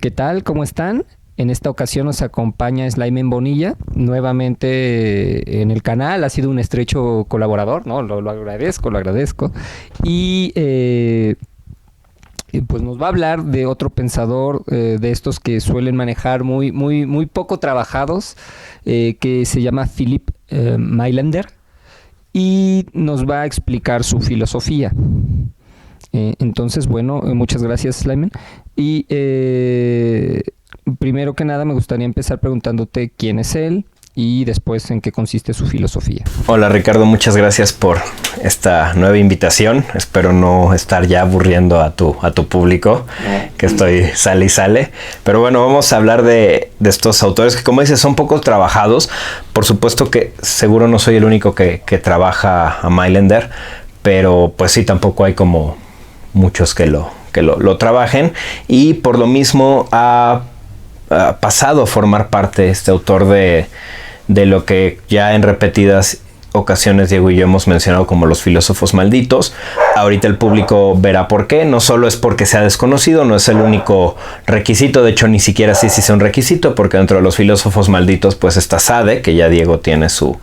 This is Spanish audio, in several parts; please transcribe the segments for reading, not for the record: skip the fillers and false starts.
¿Qué tal? ¿Cómo están? En esta ocasión nos acompaña Slayman Bonilla, nuevamente en el canal. Ha sido un estrecho colaborador, ¿no? Lo agradezco, lo agradezco. Y pues nos va a hablar de otro pensador de estos que suelen manejar muy poco trabajados, que se llama Philip Mailander, y nos va a explicar su filosofía. Entonces, bueno, muchas gracias, Slayman. Y primero que nada me gustaría empezar preguntándote quién es él y después en qué consiste su filosofía. Hola Ricardo, muchas gracias por esta nueva invitación. Espero no estar ya aburriendo a tu público, que estoy sale y sale. Pero bueno, vamos a hablar de estos autores que, como dices, son poco trabajados. Por supuesto que seguro no soy el único que trabaja a Mailander, pero pues sí, tampoco hay como muchos que lo trabajen, y por lo mismo ha pasado a formar parte este autor de lo que ya en repetidas ocasiones Diego y yo hemos mencionado como los filósofos malditos. Ahorita el público verá por qué. No solo es porque sea desconocido, no es el único requisito, de hecho ni siquiera sí es un requisito, porque dentro de los filósofos malditos pues está Sade, que ya Diego tiene su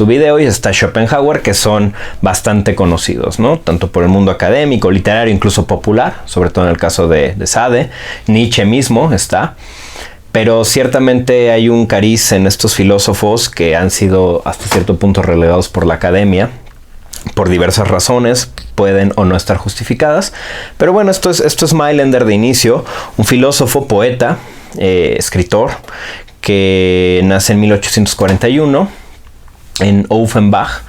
video, y está Schopenhauer, que son bastante conocidos, ¿no? Tanto por el mundo académico, literario, incluso popular, sobre todo en el caso de Sade. Nietzsche mismo está. Pero ciertamente hay un cariz en estos filósofos que han sido hasta cierto punto relegados por la academia, por diversas razones, pueden o no estar justificadas. Pero bueno, esto es Mailander de inicio, un filósofo, poeta, escritor, que nace en 1841 en Offenbach,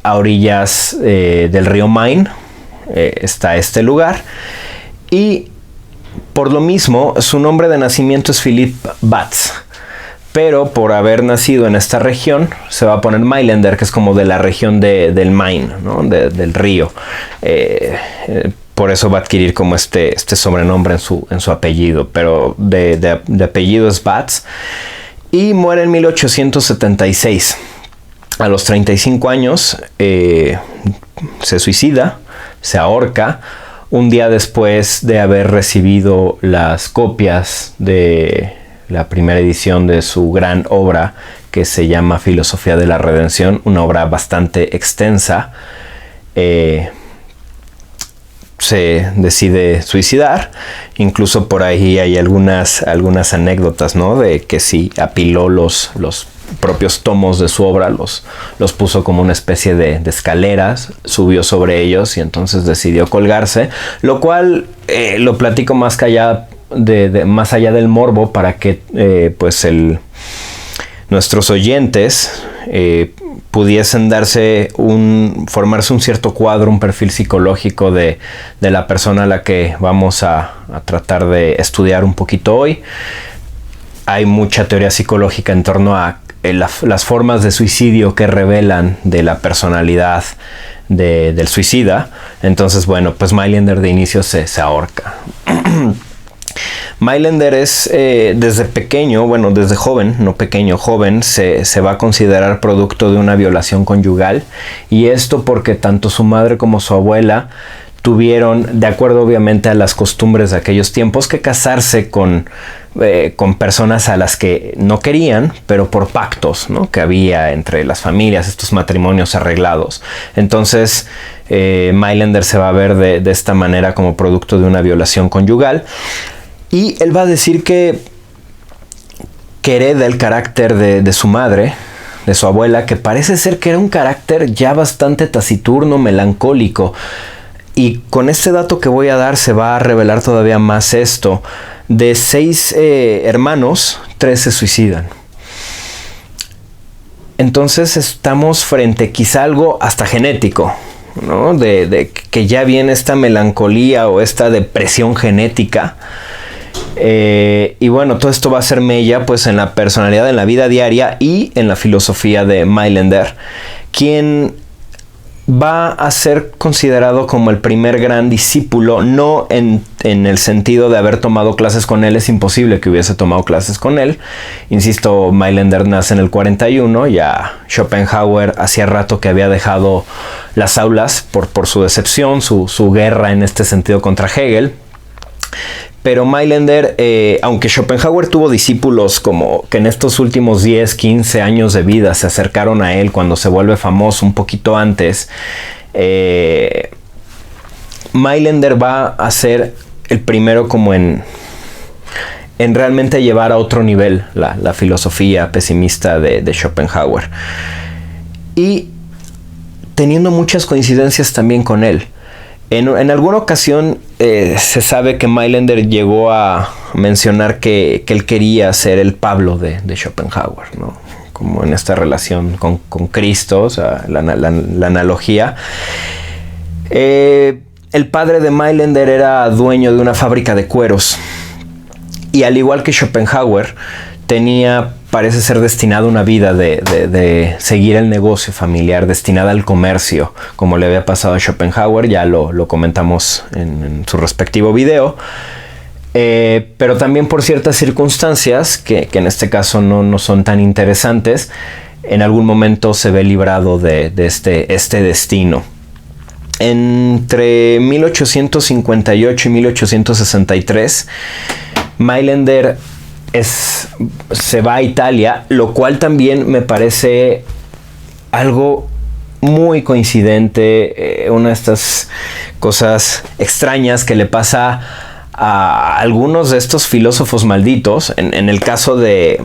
a orillas del río Main. Está este lugar, y por lo mismo, su nombre de nacimiento es Philipp Batz, pero por haber nacido en esta región, se va a poner Mailander, que es como de la región del Main, ¿no? Del río. Por eso va a adquirir como este sobrenombre en su apellido, pero de apellido es Batz, y muere en 1876. A los 35 años se suicida, se ahorca, un día después de haber recibido las copias de la primera edición de su gran obra, que se llama Filosofía de la Redención, una obra bastante extensa. Se decide suicidar. Incluso por ahí hay algunas anécdotas, ¿no? De que sí apiló los propios tomos de su obra, los puso como una especie de escaleras, subió sobre ellos y entonces decidió colgarse, lo cual lo platico más allá del morbo, para que pues nuestros oyentes pudiesen formarse un cierto cuadro, un perfil psicológico de la persona a la que vamos a tratar de estudiar un poquito hoy. Hay mucha teoría psicológica en torno a las formas de suicidio que revelan de la personalidad del suicida. Entonces, bueno, pues Mailander de inicio se ahorca. Mailander es desde pequeño, bueno, desde joven, no pequeño, joven, se va a considerar producto de una violación conyugal, y esto porque tanto su madre como su abuela tuvieron, de acuerdo obviamente a las costumbres de aquellos tiempos, que casarse con personas a las que no querían, pero por pactos, ¿no?, que había entre las familias, estos matrimonios arreglados. Entonces Mailander se va a ver de esta manera como producto de una violación conyugal, y él va a decir que hereda el carácter de su madre, de su abuela, que parece ser que era un carácter ya bastante taciturno, melancólico. Y con este dato que voy a dar se va a revelar todavía más esto. De 6 hermanos, 3 se suicidan. Entonces estamos frente quizá algo hasta genético, ¿no? De que ya viene esta melancolía o esta depresión genética. Y bueno, todo esto va a ser mella pues en la personalidad, en la vida diaria y en la filosofía de Mailander, quien va a ser considerado como el primer gran discípulo, no en el sentido de haber tomado clases con él. Es imposible que hubiese tomado clases con él. Insisto, Mailander nace en el 41, ya Schopenhauer hacía rato que había dejado las aulas por su decepción, su guerra en este sentido contra Hegel. Pero Mailänder, aunque Schopenhauer tuvo discípulos como que en estos últimos 10, 15 años de vida se acercaron a él cuando se vuelve famoso un poquito antes, Mailänder va a ser el primero como en realmente llevar a otro nivel la filosofía pesimista de Schopenhauer. Y teniendo muchas coincidencias también con él. En alguna ocasión se sabe que Mailänder llegó a mencionar que él quería ser el Pablo de Schopenhauer, ¿no? Como en esta relación con Cristo, o sea, la analogía. El padre de Mailänder era dueño de una fábrica de cueros. Y al igual que Schopenhauer, parece ser destinado a una vida de seguir el negocio familiar, destinada al comercio, como le había pasado a Schopenhauer, ya lo comentamos en su respectivo video. Pero también por ciertas circunstancias, que en este caso no son tan interesantes, en algún momento se ve librado de este destino. Entre 1858 y 1863, Mailänder se va a Italia, lo cual también me parece algo muy coincidente, una de estas cosas extrañas que le pasa a algunos de estos filósofos malditos. En el caso de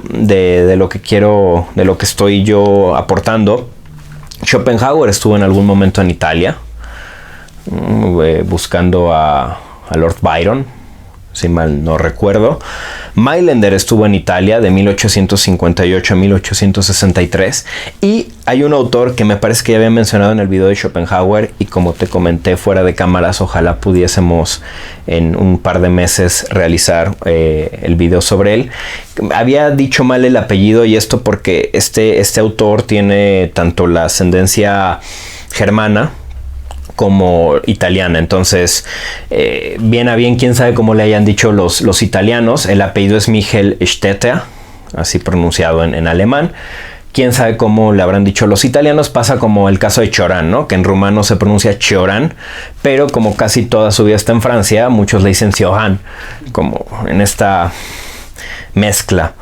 lo que estoy yo aportando, Schopenhauer estuvo en algún momento en Italia buscando a Lord Byron, si mal no recuerdo. Mailänder estuvo en Italia de 1858 a 1863, y hay un autor que me parece que ya había mencionado en el video de Schopenhauer, y como te comenté fuera de cámaras, ojalá pudiésemos en un par de meses realizar el video sobre él. Había dicho mal el apellido, y esto porque este autor tiene tanto la ascendencia germana como italiana. Entonces, bien a bien, quién sabe cómo le hayan dicho los italianos. El apellido es Michel Stetter, así pronunciado en alemán. Quién sabe cómo le habrán dicho los italianos. Pasa como el caso de Cioran, ¿no? Que en rumano se pronuncia Cioran, pero como casi toda su vida está en Francia, muchos le dicen Cioran, como en esta mezcla.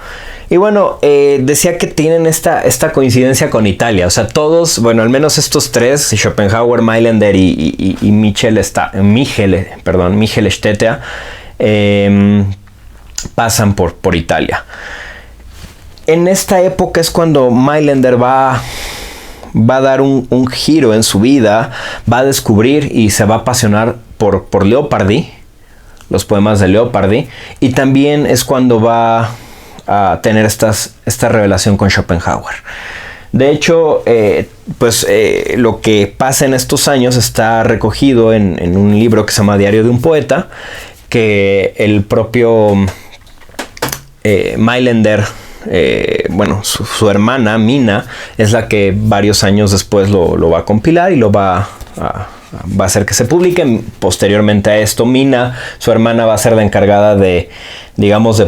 Y bueno, decía que tienen esta coincidencia con Italia. O sea, todos, bueno, al menos estos tres, Schopenhauer, Mailänder y Michel Stetter, pasan por Italia. En esta época es cuando Mailänder va a dar un giro en su vida, va a descubrir y se va a apasionar por Leopardi, los poemas de Leopardi, y también es cuando va a tener esta revelación con Schopenhauer. De hecho, lo que pasa en estos años está recogido en un libro que se llama Diario de un Poeta, que el propio Mailänder, su hermana Mina, es la que varios años después lo va a compilar y lo va a hacer que se publique. Posteriormente a esto, Mina, su hermana, va a ser la encargada de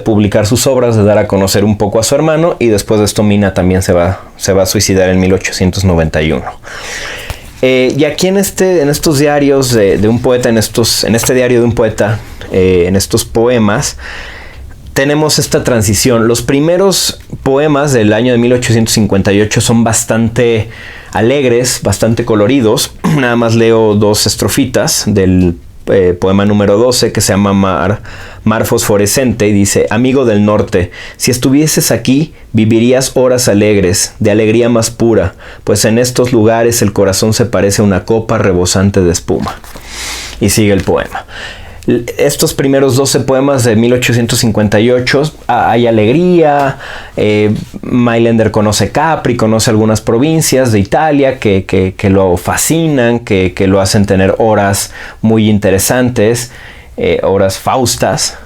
publicar sus obras, de dar a conocer un poco a su hermano, y después de esto Mina también se va a suicidar en 1891. Y aquí en estos diarios de un poeta, en este diario de un poeta, en estos poemas, tenemos esta transición. Los primeros poemas del año de 1858 son bastante alegres, bastante coloridos. Nada más leo dos estrofitas del poema número 12, que se llama Mar Fosforescente, y dice: amigo del norte, si estuvieses aquí, vivirías horas alegres, de alegría más pura, pues en estos lugares el corazón se parece a una copa rebosante de espuma. Y sigue el poema. Estos primeros 12 poemas de 1858, hay alegría. Mailänder conoce Capri, conoce algunas provincias de Italia que lo fascinan, que lo hacen tener horas muy interesantes, horas faustas.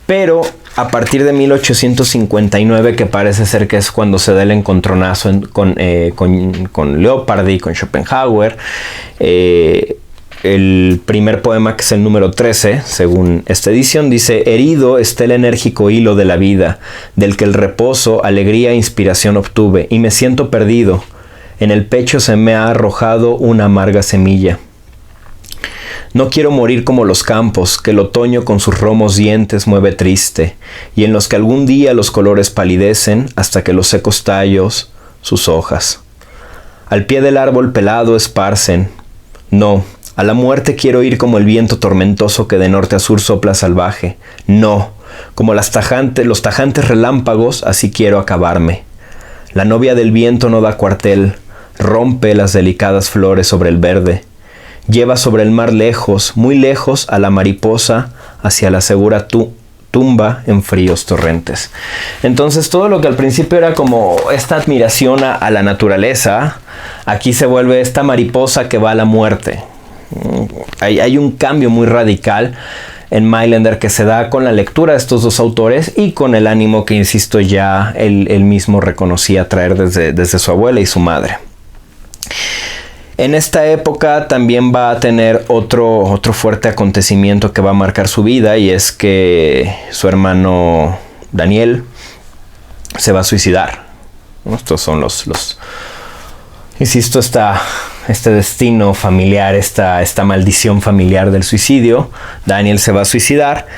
Pero a partir de 1859, que parece ser que es cuando se da el encontronazo con Leopardi, con Schopenhauer, el primer poema, que es el número 13, según esta edición, dice: herido está el enérgico hilo de la vida, del que el reposo, alegría e inspiración obtuve, y me siento perdido. En el pecho se me ha arrojado una amarga semilla. No quiero morir como los campos, que el otoño con sus romos dientes mueve triste, y en los que algún día los colores palidecen hasta que los secos tallos sus hojas. Al pie del árbol pelado esparcen. No, a la muerte quiero ir como el viento tormentoso que de norte a sur sopla salvaje. No, como los tajantes relámpagos, así quiero acabarme. La novia del viento no da cuartel, rompe las delicadas flores sobre el verde. Lleva sobre el mar lejos, muy lejos, a la mariposa hacia la segura tumba en fríos torrentes. Entonces todo lo que al principio era como esta admiración a la naturaleza, aquí se vuelve esta mariposa que va a la muerte. Hay un cambio muy radical en Mailander que se da con la lectura de estos dos autores y con el ánimo que, insisto, ya él mismo reconocía traer desde su abuela y su madre. En esta época también va a tener otro fuerte acontecimiento que va a marcar su vida, y es que su hermano Daniel se va a suicidar. Estos son insisto, este destino familiar, esta maldición familiar del suicidio. Daniel se va a suicidar.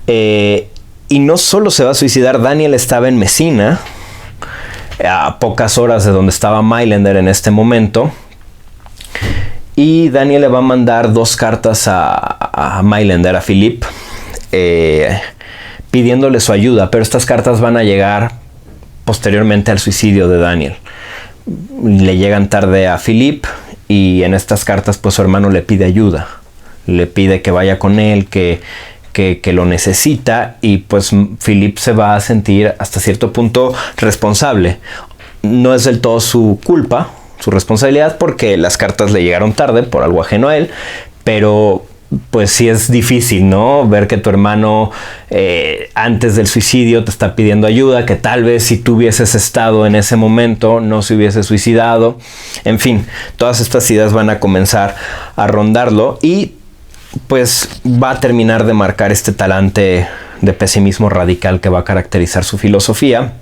Y no solo se va a suicidar, Daniel estaba en Messina, a pocas horas de donde estaba Mailander en este momento. Y Daniel le va a mandar 2 cartas a Mailander, a Philippe, pidiéndole su ayuda. Pero estas cartas van a llegar posteriormente al suicidio de Daniel. Le llegan tarde a Philippe, y en estas cartas pues su hermano le pide ayuda. Le pide que vaya con él, que lo necesita, y pues Philippe se va a sentir hasta cierto punto responsable. No es del todo su culpa, su responsabilidad, porque las cartas le llegaron tarde por algo ajeno a él, pero pues sí es difícil, ¿no? Ver que tu hermano antes del suicidio te está pidiendo ayuda, que tal vez si tú hubieses estado en ese momento no se hubiese suicidado. En fin, todas estas ideas van a comenzar a rondarlo, y pues va a terminar de marcar este talante de pesimismo radical que va a caracterizar su filosofía.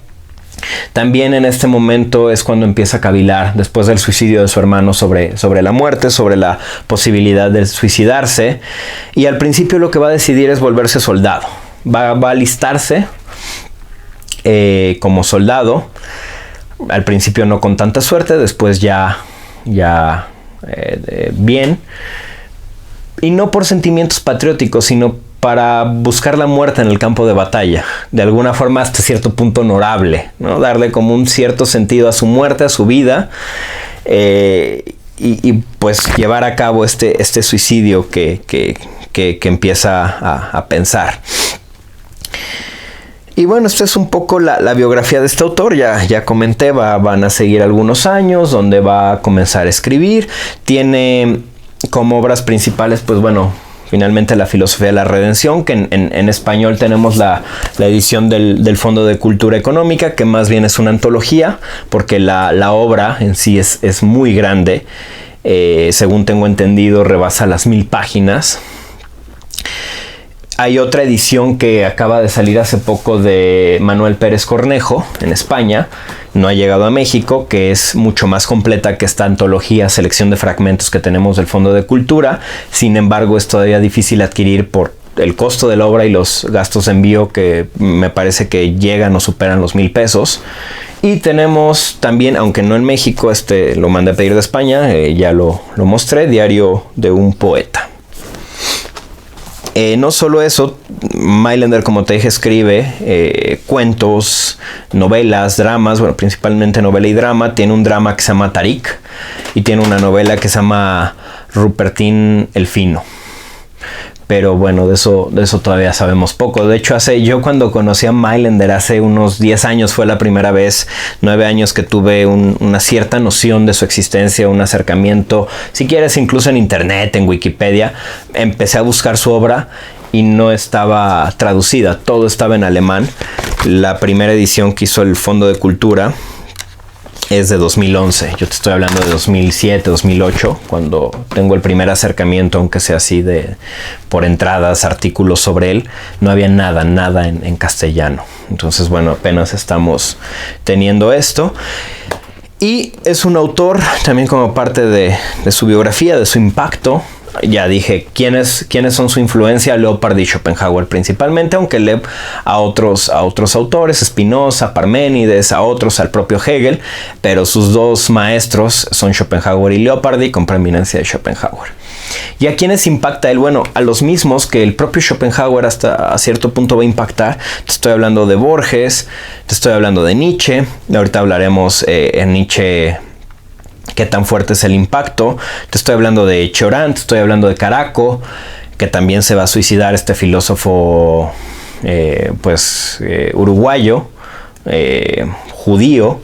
También en este momento es cuando empieza a cavilar, después del suicidio de su hermano, sobre la muerte, sobre la posibilidad de suicidarse. Y al principio lo que va a decidir es volverse soldado. Va a alistarse como soldado. Al principio no con tanta suerte, después ya bien. Y no por sentimientos patrióticos, sino para buscar la muerte en el campo de batalla, de alguna forma hasta cierto punto honorable, ¿no? Darle como un cierto sentido a su muerte, a su vida, y pues llevar a cabo este suicidio que empieza a pensar. Y bueno, esta es un poco la biografía de este autor. Ya comenté, van a seguir algunos años donde va a comenzar a escribir. Tiene como obras principales, pues bueno, finalmente la filosofía de la redención, que en español tenemos la edición del Fondo de Cultura Económica, que más bien es una antología, porque la obra en sí es muy grande. Según tengo entendido, rebasa las 1000 páginas. Hay otra edición que acaba de salir hace poco de Manuel Pérez Cornejo en España, no ha llegado a México, que es mucho más completa que esta antología, selección de fragmentos que tenemos del Fondo de Cultura. Sin embargo, es todavía difícil adquirir por el costo de la obra y los gastos de envío, que me parece que llegan o superan los 1000 pesos. Y tenemos también, aunque no en México, lo mandé a pedir de España, ya lo mostré, Diario de un poeta. No solo eso, Mailander, como te dije, escribe cuentos, novelas, dramas, bueno, principalmente novela y drama. Tiene un drama que se llama Tarik y tiene una novela que se llama Rupertín el Fino. Pero bueno, de eso todavía sabemos poco. De hecho, yo cuando conocí a Mailander hace unos 10 años, fue la primera vez, 9 años, que tuve una cierta noción de su existencia, un acercamiento, si quieres, incluso en internet, en Wikipedia. Empecé a buscar su obra y no estaba traducida, todo estaba en alemán. La primera edición que hizo el Fondo de Cultura es de 2011. Yo te estoy hablando de 2007, 2008, cuando tengo el primer acercamiento, aunque sea así por entradas, artículos sobre él. No había nada en castellano. Entonces, bueno, apenas estamos teniendo esto. Y es un autor, también como parte de su biografía, de su impacto, Ya dije quiénes son su influencia, Leopold y Schopenhauer principalmente, aunque lee a otros autores, Spinoza, Parménides, a otros, al propio Hegel, pero sus dos maestros son Schopenhauer y Leopold, con preeminencia de Schopenhauer. ¿Y a quiénes impacta él? Bueno, a los mismos que el propio Schopenhauer hasta a cierto punto va a impactar. Te estoy hablando de Borges, te estoy hablando de Nietzsche, ahorita hablaremos en Nietzsche qué tan fuerte es el impacto. Te estoy hablando de Cioran, te estoy hablando de Caraco, que también se va a suicidar, este filósofo uruguayo, judío,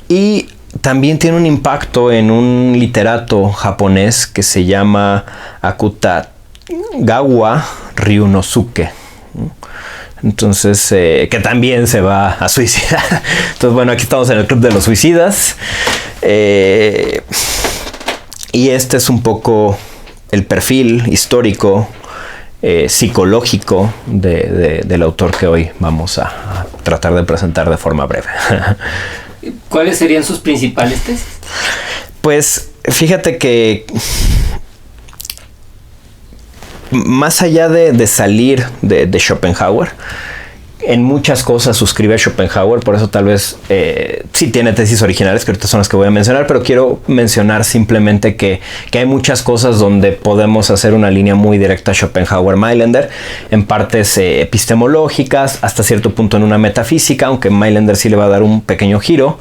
y también tiene un impacto en un literato japonés que se llama Akutagawa Ryunosuke. Entonces, que también se va a suicidar. Entonces, bueno, aquí estamos en el Club de los Suicidas. Y este es un poco el perfil histórico, psicológico del autor que hoy vamos a tratar de presentar de forma breve. ¿Cuáles serían sus principales tesis? Pues fíjate que más allá de salir de Schopenhauer, en muchas cosas suscribe a Schopenhauer, por eso tal vez sí tiene tesis originales, que ahorita son las que voy a mencionar, pero quiero mencionar simplemente que hay muchas cosas donde podemos hacer una línea muy directa Schopenhauer-Mailander, en partes epistemológicas, hasta cierto punto en una metafísica, aunque Mailander sí le va a dar un pequeño giro,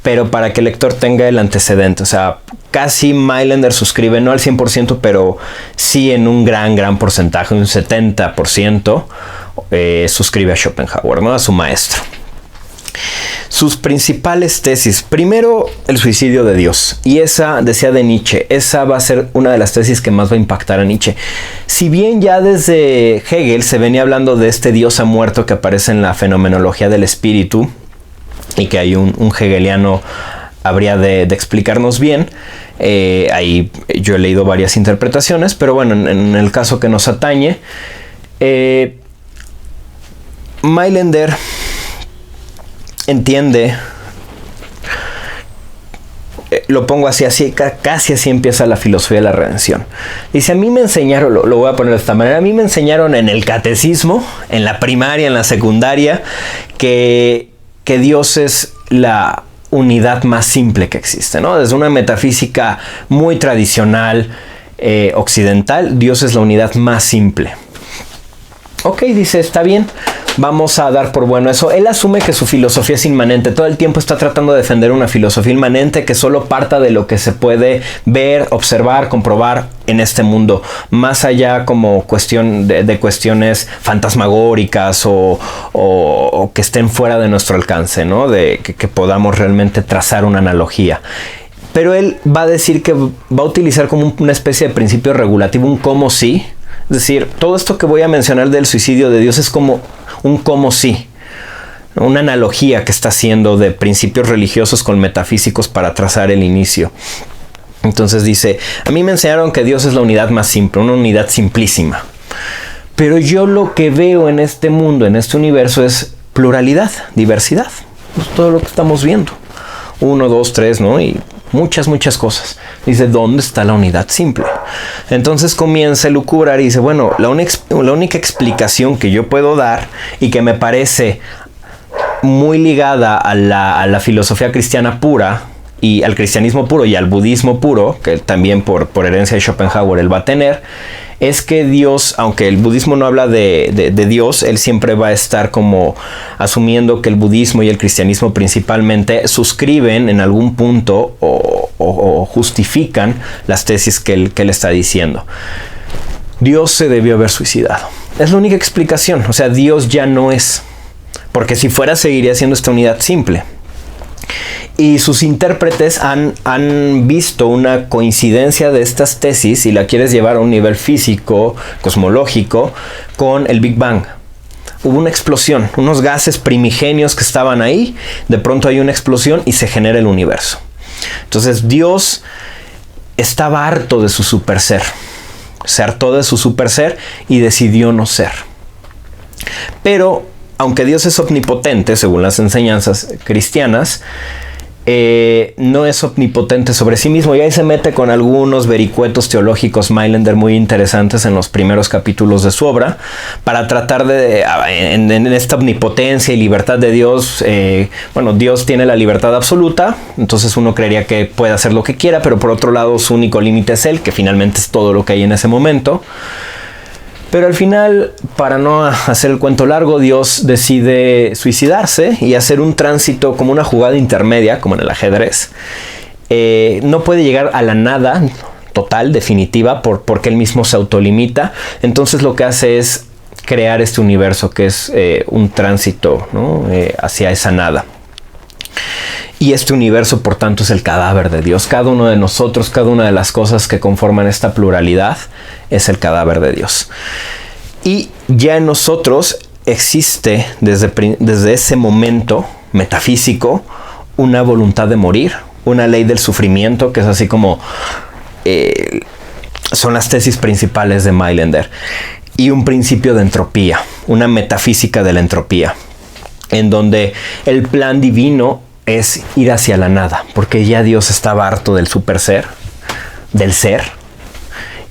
pero para que el lector tenga el antecedente, o sea, casi Mailander suscribe, no al 100%, pero sí en un gran porcentaje, un 70%, suscribe a Schopenhauer, ¿no? A su maestro. Sus principales tesis: primero, el suicidio de Dios, y esa, decía de Nietzsche, esa va a ser una de las tesis que más va a impactar a Nietzsche. Si bien ya desde Hegel se venía hablando de este Dios ha muerto que aparece en la fenomenología del espíritu, y que hay un hegeliano habría de explicarnos bien, ahí yo he leído varias interpretaciones, pero bueno, en el caso que nos atañe, Mailander entiende, lo pongo así, casi así empieza la filosofía de la redención. Dice, a mí me enseñaron, lo voy a poner de esta manera, a mí me enseñaron en el catecismo, en la primaria, en la secundaria, que Dios es la unidad más simple que existe, ¿no? Desde una metafísica muy tradicional, occidental, Dios es la unidad más simple. Ok, dice, está bien, vamos a dar por bueno eso. Él asume que su filosofía es inmanente. Todo el tiempo está tratando de defender una filosofía inmanente que solo parta de lo que se puede ver, observar, comprobar en este mundo. Más allá como cuestión de cuestiones fantasmagóricas o que estén fuera de nuestro alcance, ¿no? De que podamos realmente trazar una analogía. Pero él va a decir que va a utilizar como una especie de principio regulativo, un como si. Es decir, todo esto que voy a mencionar del suicidio de Dios es como un como si, una analogía que está haciendo de principios religiosos con metafísicos para trazar el inicio. Entonces dice, a mí me enseñaron que Dios es la unidad más simple, una unidad simplísima. Pero yo lo que veo en este mundo, en este universo, es pluralidad, diversidad. Es todo lo que estamos viendo. 1, 2, 3, ¿no? Y muchas cosas. Dice, ¿dónde está la unidad simple? Entonces comienza a elucubrar y dice, bueno, la única explicación que yo puedo dar y que me parece muy ligada a la filosofía cristiana pura y al cristianismo puro y al budismo puro, que también por herencia de Schopenhauer él va a tener, es que Dios, aunque el budismo no habla de Dios, él siempre va a estar como asumiendo que el budismo y el cristianismo principalmente suscriben en algún punto o justifican las tesis que él está diciendo. Dios se debió haber suicidado. Es la única explicación. O sea, Dios ya no es. Porque si fuera, seguiría siendo esta unidad simple. Y sus intérpretes han visto una coincidencia de estas tesis, si la quieres llevar a un nivel físico, cosmológico, con el Big Bang. Hubo una explosión, unos gases primigenios que estaban ahí, de pronto hay una explosión y se genera el universo. Entonces Dios estaba harto de su superser, se hartó de su superser y decidió no ser. Pero, aunque Dios es omnipotente, según las enseñanzas cristianas, no es omnipotente sobre sí mismo, y ahí se mete con algunos vericuetos teológicos Mailander muy interesantes en los primeros capítulos de su obra, para tratar de, en esta omnipotencia y libertad de Dios, Dios tiene la libertad absoluta, entonces uno creería que puede hacer lo que quiera, pero por otro lado su único límite es Él, que finalmente es todo lo que hay en ese momento. Pero al final, para no hacer el cuento largo, Dios decide suicidarse y hacer un tránsito como una jugada intermedia, como en el ajedrez. No puede llegar a la nada total, definitiva, porque él mismo se autolimita. Entonces lo que hace es crear este universo que es un tránsito, ¿no? Hacia esa nada. Y este universo, por tanto, es el cadáver de Dios. Cada uno de nosotros, cada una de las cosas que conforman esta pluralidad, es el cadáver de Dios. Y ya en nosotros existe, desde ese momento metafísico, una voluntad de morir, una ley del sufrimiento, que es así como son las tesis principales de Mailander. Y un principio de entropía, una metafísica de la entropía, en donde el plan divino es ir hacia la nada, porque ya Dios estaba harto del super ser, del ser,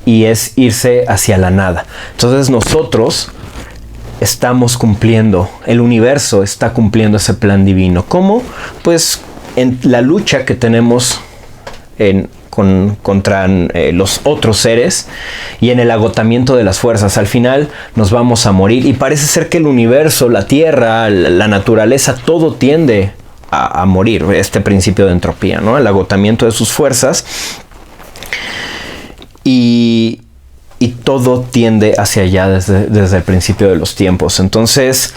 y es irse hacia la nada. Entonces nosotros estamos cumpliendo, el universo está cumpliendo ese plan divino. ¿Cómo? Pues en la lucha que tenemos contra los otros seres y en el agotamiento de las fuerzas. Al final nos vamos a morir, y parece ser que el universo, la tierra, la naturaleza, todo tiende a morir, este principio de entropía, ¿no? El agotamiento de sus fuerzas, y todo tiende hacia allá desde el principio de los tiempos. Entonces,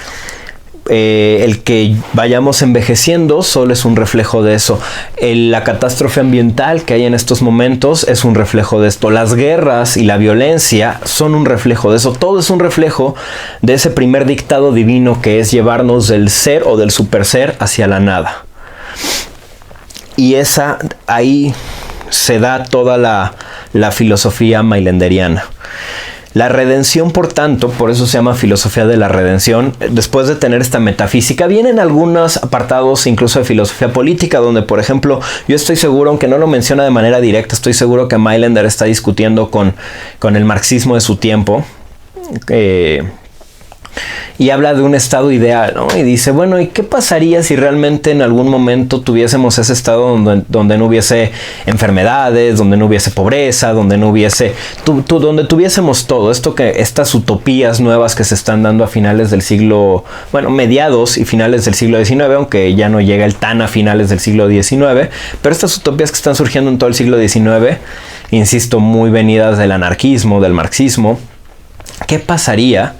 el que vayamos envejeciendo solo es un reflejo de eso. La catástrofe ambiental que hay en estos momentos es un reflejo de esto. Las guerras y la violencia son un reflejo de eso. Todo es un reflejo de ese primer dictado divino, que es llevarnos del ser o del superser hacia la nada. Y ahí se da toda la filosofía mailanderiana. La redención, por tanto, por eso se llama filosofía de la redención, después de tener esta metafísica, vienen algunos apartados incluso de filosofía política, donde, por ejemplo, yo estoy seguro, aunque no lo menciona de manera directa, estoy seguro que Mailander está discutiendo con el marxismo de su tiempo, y habla de un estado ideal, ¿no? Y dice, bueno, ¿y qué pasaría si realmente en algún momento tuviésemos ese estado donde no hubiese enfermedades, donde no hubiese pobreza, donde no hubiese... donde tuviésemos todo esto, estas utopías nuevas que se están dando a finales del siglo... mediados y finales del siglo XIX, aunque ya no llega el tan a finales del siglo XIX, pero estas utopías que están surgiendo en todo el siglo XIX, insisto, muy venidas del anarquismo, del marxismo, ¿qué pasaría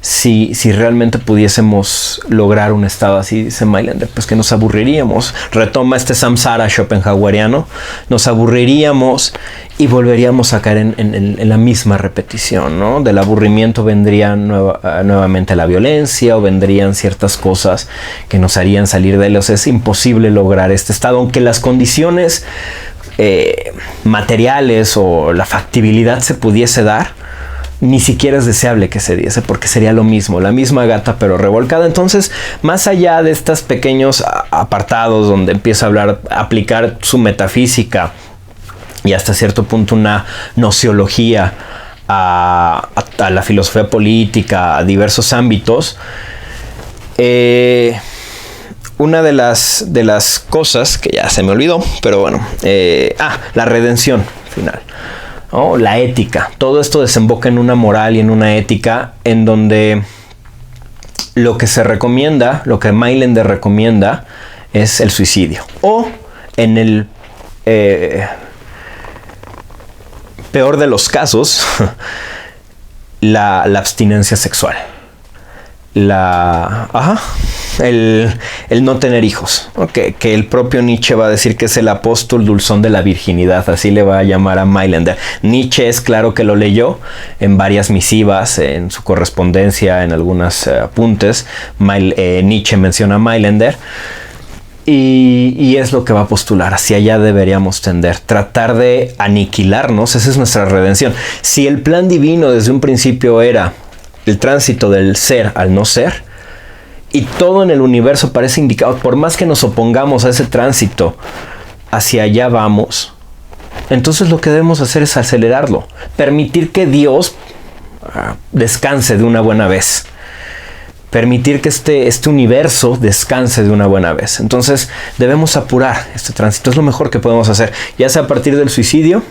si realmente pudiésemos lograr un estado así? Dice Mailander, pues que nos aburriríamos. Retoma este samsara schopenhaueriano, nos aburriríamos y volveríamos a caer en la misma repetición, ¿no? Del aburrimiento vendría nuevamente la violencia, o vendrían ciertas cosas que nos harían salir de él. O sea, es imposible lograr este estado, aunque las condiciones materiales o la factibilidad se pudiese dar. Ni siquiera es deseable que se diese, porque sería lo mismo, la misma gata pero revolcada. Entonces, más allá de estos pequeños apartados donde empieza a aplicar su metafísica y hasta cierto punto una nociología a la filosofía política, a diversos ámbitos, una de las cosas que ya se me olvidó, pero bueno, la redención final. ¿No? La ética, todo esto desemboca en una moral y en una ética en donde lo que se recomienda, lo que Mailander recomienda, es el suicidio, o en el peor de los casos, la abstinencia sexual, el no tener hijos, okay, que el propio Nietzsche va a decir que es el apóstol dulzón de la virginidad, así le va a llamar a Mailander. Nietzsche es claro que lo leyó en varias misivas, en su correspondencia, en algunos apuntes. Nietzsche menciona a Mailander, y es lo que va a postular. Hacia allá deberíamos tender, tratar de aniquilarnos. Esa es nuestra redención. Si el plan divino desde un principio era el tránsito del ser al no ser, y todo en el universo parece indicado, por más que nos opongamos a ese tránsito, hacia allá vamos, entonces lo que debemos hacer es acelerarlo, permitir que Dios descanse de una buena vez, permitir que este universo descanse de una buena vez. Entonces debemos apurar este tránsito, es lo mejor que podemos hacer, ya sea a partir del suicidio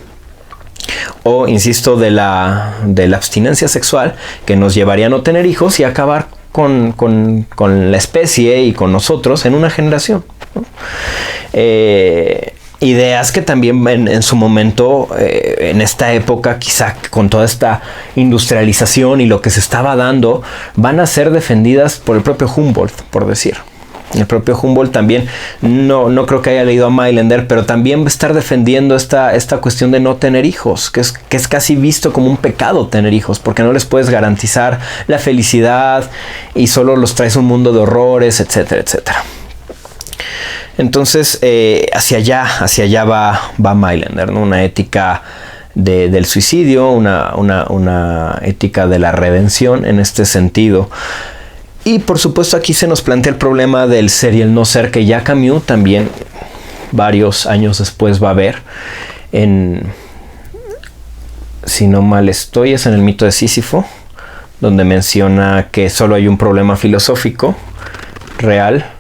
o, insisto, de la abstinencia sexual, que nos llevaría a no tener hijos y acabar con la especie y con nosotros en una generación, ¿no? Ideas que también en su momento, en esta época, quizá con toda esta industrialización y lo que se estaba dando, van a ser defendidas por el propio Humboldt, por decir. El propio Humboldt también, no creo que haya leído a Mailander, pero también va a estar defendiendo esta cuestión de no tener hijos, que es casi visto como un pecado tener hijos, porque no les puedes garantizar la felicidad y solo los traes a un mundo de horrores, etcétera, etcétera. Entonces, hacia allá va Mailander, ¿no? Una ética del suicidio, una ética de la redención en este sentido. Y por supuesto aquí se nos plantea el problema del ser y el no ser, que ya Camus también varios años después va a ver si no mal estoy, es en el mito de Sísifo, donde menciona que solo hay un problema filosófico real,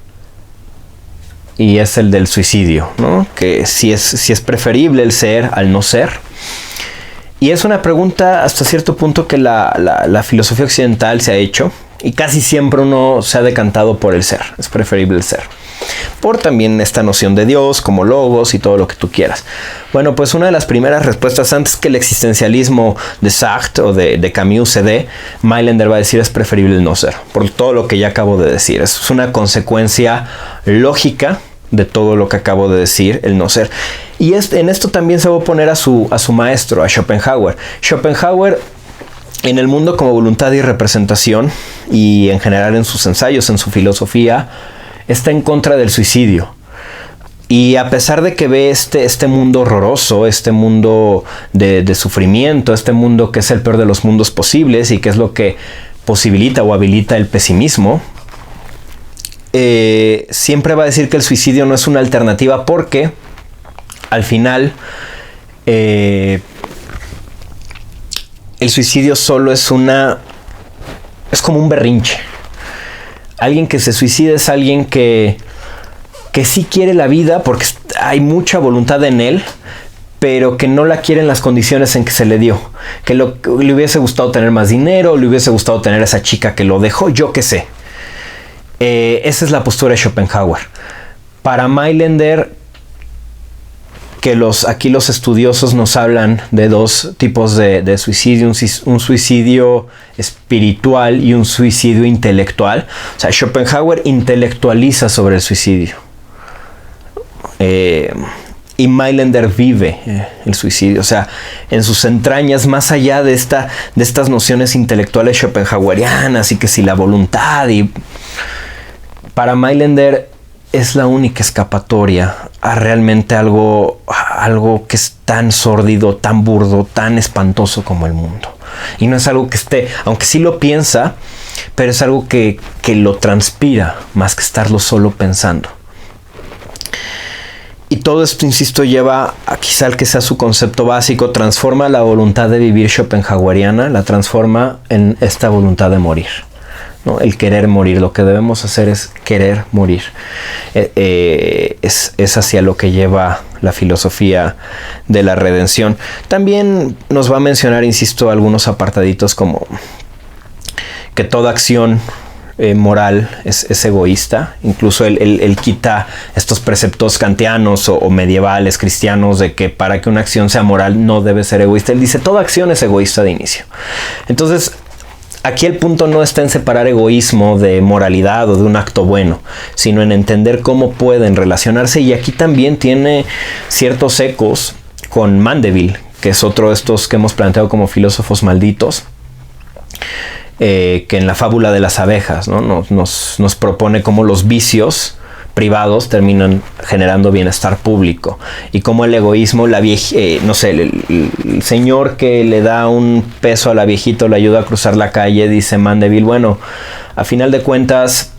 y es el del suicidio, ¿no? Que si es preferible el ser al no ser. Y es una pregunta hasta cierto punto que la filosofía occidental se ha hecho, y casi siempre uno se ha decantado por el ser, es preferible el ser, por también esta noción de Dios como logos y todo lo que tú quieras. Bueno, pues una de las primeras respuestas antes que el existencialismo de Sartre o de Camus se dé, Mailander va a decir es preferible el no ser, por todo lo que ya acabo de decir. Es una consecuencia lógica de todo lo que acabo de decir, el no ser. Y en esto también se va a oponer a su maestro, a Schopenhauer. Schopenhauer, en el mundo como voluntad y representación, y en general en sus ensayos, en su filosofía, está en contra del suicidio. Y a pesar de que ve este mundo horroroso, este mundo de sufrimiento, este mundo que es el peor de los mundos posibles y que es lo que posibilita o habilita el pesimismo, siempre va a decir que el suicidio no es una alternativa, porque al final el suicidio solo es como un berrinche. Alguien que se suicida es alguien que sí quiere la vida porque hay mucha voluntad en él, pero que no la quiere en las condiciones en que se le dio. Que le hubiese gustado tener más dinero, le hubiese gustado tener a esa chica que lo dejó, yo qué sé. Esa es la postura de Schopenhauer. Para Mailander, que aquí los estudiosos nos hablan de dos tipos de suicidio, un suicidio espiritual y un suicidio intelectual. O sea, Schopenhauer intelectualiza sobre el suicidio. Y Mailander vive el suicidio, o sea, en sus entrañas, más allá de estas nociones intelectuales schopenhauerianas, y que si la voluntad, y para Mailander es la única escapatoria a realmente algo que es tan sórdido, tan burdo, tan espantoso como el mundo. Y no es algo que esté, aunque sí lo piensa, pero es algo que lo transpira más que estarlo solo pensando. Y todo esto, insisto, lleva a quizá el que sea su concepto básico, transforma la voluntad de vivir schopenhaueriana, la transforma en esta voluntad de morir, ¿no? El querer morir, lo que debemos hacer es querer morir. Es hacia lo que lleva la filosofía de la redención. También nos va a mencionar, insisto, algunos apartaditos como que toda acción moral es egoísta. Incluso él quita estos preceptos kantianos o medievales cristianos de que para que una acción sea moral no debe ser egoísta. Él dice toda acción es egoísta de inicio. Entonces aquí el punto no está en separar egoísmo de moralidad o de un acto bueno, sino en entender cómo pueden relacionarse. Y aquí también tiene ciertos ecos con Mandeville, que es otro de estos que hemos planteado como filósofos malditos, que en la fábula de las abejas, ¿no? nos propone cómo los vicios privados terminan generando bienestar público, y cómo el egoísmo, el señor que le da un peso a la viejita, le ayuda a cruzar la calle, dice Mandeville, bueno, a final de cuentas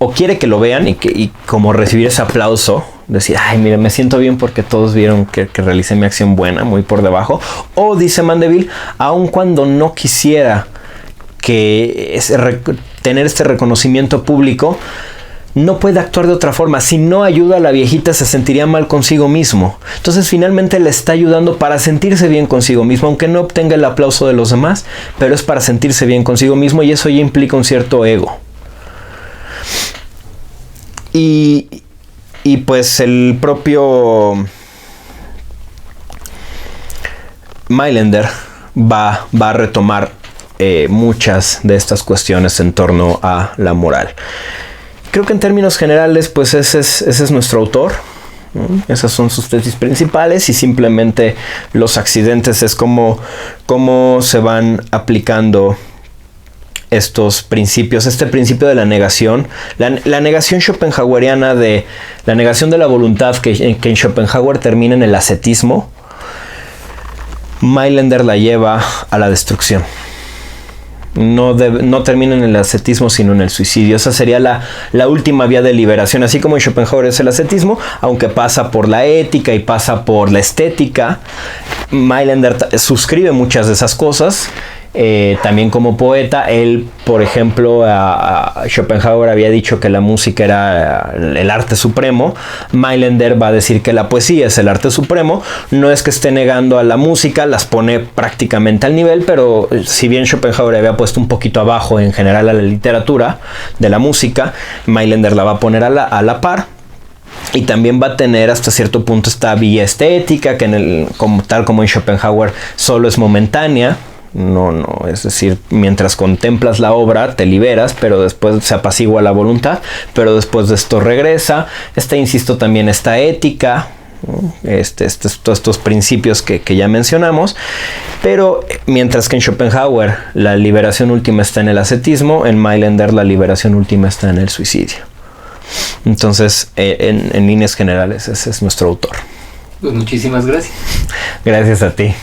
o quiere que lo vean y como recibir ese aplauso, decir, ay, mire, me siento bien porque todos vieron que realicé mi acción buena, muy por debajo. O dice Mandeville, aun cuando no quisiera tener este reconocimiento público, no puede actuar de otra forma. Si no ayuda a la viejita, se sentiría mal consigo mismo. Entonces finalmente le está ayudando para sentirse bien consigo mismo, aunque no obtenga el aplauso de los demás, pero es para sentirse bien consigo mismo, y eso ya implica un cierto ego. Y pues el propio Mailander va a retomar muchas de estas cuestiones en torno a la moral. Creo que en términos generales, pues ese es nuestro autor, ¿no? Esas son sus tesis principales, y simplemente los accidentes es cómo se van aplicando estos principios. Este principio de la negación, la negación schopenhaueriana, de la negación de la voluntad, que en Schopenhauer termina en el ascetismo, Mailander la lleva a la destrucción. No termina en el ascetismo, sino en el suicidio. Esa sería la última vía de liberación. Así como en Schopenhauer es el ascetismo, aunque pasa por la ética y pasa por la estética, Mailander suscribe muchas de esas cosas. También como poeta, él, por ejemplo, a Schopenhauer había dicho que la música era el arte supremo. Mailander va a decir que la poesía es el arte supremo. No es que esté negando a la música, las pone prácticamente al nivel, pero si bien Schopenhauer había puesto un poquito abajo en general a la literatura de la música, Mailander la va a poner a la par. Y también va a tener hasta cierto punto esta vía estética, que tal como en Schopenhauer solo es momentánea. No, es decir, mientras contemplas la obra te liberas, pero después se apacigua la voluntad, pero después de esto regresa. Insisto, también esta ética, todos estos principios que ya mencionamos, pero mientras que en Schopenhauer la liberación última está en el ascetismo, en Mailander la liberación última está en el suicidio. Entonces, en líneas generales, ese es nuestro autor. Pues muchísimas gracias. Gracias a ti.